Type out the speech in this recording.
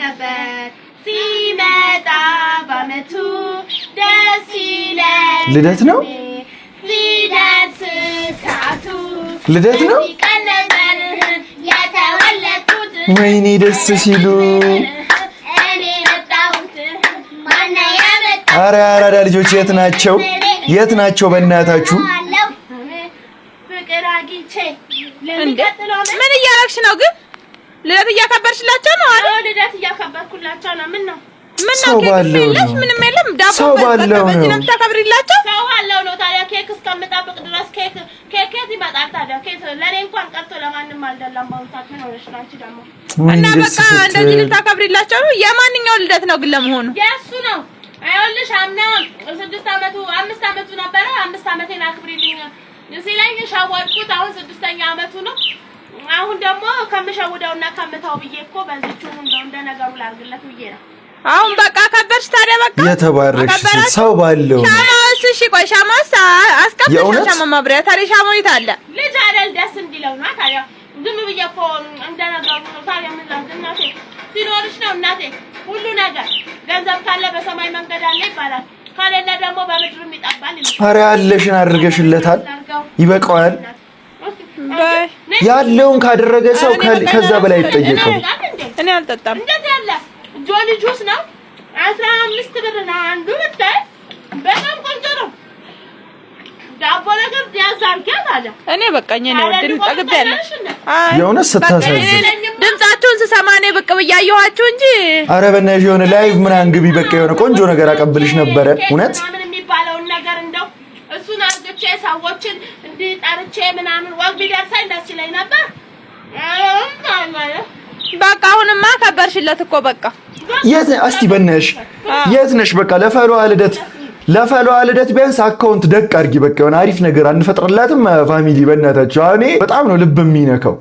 ነበር ሲመጣ በዓመቱ ደስ ይላል። ልደት ነው ሲደርስ ሰዓቱ ልደት ነው ቀን ነበር የተወለድኩት። ወይኔ ደስ ሲሉ እኔ መጣሁት ማነው ያመጣው? ኧረ አራዳ ልጆች የት ናቸው? የት ናቸው በእናታችሁ? ፍቅር አግኝቼ ምን እያደረግሽ ነው ግን? ልደት እያከበርሽላቸው ነው አይደል? ልደት እያከበርኩላቸው ነው። ምን ነው ሰው ባለው ነው። ምንም የለም። ዳቦ ሰው ባለው ነው። በዚህ ነው የምታከብሪላቸው? ሰው ባለው ነው። ታዲያ ኬክ እስከምጠብቅ ድረስ ኬክ ይመጣል። ታዲያ ኬክ ለኔ እንኳን ቀርቶ ለማንም አልደላም። ባውታት ምን ሆነሽ ነው አንቺ ደግሞ? እና በቃ እንደዚህ ልታከብሪላቸው ነው? የማንኛው ልደት ነው ግን ለመሆኑ? የእሱ ነው። አይወልሽ አምና 6 አመቱ 5 አመቱ ነበረ። 5 አመቴን አክብሪልኝ ሲለኝ ሻወድኩት። አሁን 6ኛ አመቱ ነው። አሁን ደግሞ ከምሸውደውና ከምታው ብዬ እኮ በዚህቹ እንደ ነገሩ ላርግለት ብዬ ነው። አሁን በቃ ከበርሽ። ታዲያ በቃ የተባረክሽ ሰው ባለው ነው። ሻማስ እሺ፣ ቆይ ሻማስ አስቀምጥሽ። ሻማ ማብሪያ ታዲያ ሻማው የት አለ? ልጅ አይደል ደስ እንዲለው ነው። ታዲያ ዝም ብዬ እኮ እንደ ነገሩ ነው። ታዲያ ምን ላድርግ እናቴ? ሲኖርሽ ነው እናቴ ሁሉ ነገር። ገንዘብ ካለ በሰማይ መንገድ አለ ይባላል፣ ካለለ ደግሞ በምድርም ይጠባል ይላል። ኧረ ያለሽን አድርገሽለታል፣ ይበቃዋል። ያለውን ካደረገ ሰው ከዛ በላይ አይጠየቅም። እኔ አልጠጣም። እንደዚህ ያለ ጆሊ ጁስ ነው 15 ብር ነው አንዱ። ብታይ በጣም ቆንጆ ነው። ዳቦ ነገር ያዛርጋት አለ። እኔ በቃኝ ነው ድምጽ ጠግቤያለሁ። የእውነት ስታሳዝን ድምጻችሁን ስሰማ እኔ ብቅ ብያየኋችሁ እንጂ። ኧረ በእናትሽ የሆነ ላይቭ ምናምን ግቢ። በቃ የሆነ ቆንጆ ነገር አቀብልሽ ነበረ። እውነት ምን የሚባለውን ነገር እንደው እሱን አርግቼ ሰዎችን እንዲጠርቼ ምናምን ወግ ቢደርሰኝ ደስ ይለኝ ነበር። በቃ አሁንማ ከበርሽለት እኮ በቃ። የት እስቲ በእናትሽ የት ነሽ? በቃ ለፈሏ ልደት ቢያንስ አካውንት ደቅ አድርጊ። በቃ የሆነ አሪፍ ነገር አንፈጥርላትም ፋሚሊ? በእናታችሁ እኔ በጣም ነው ልብ የሚነካው።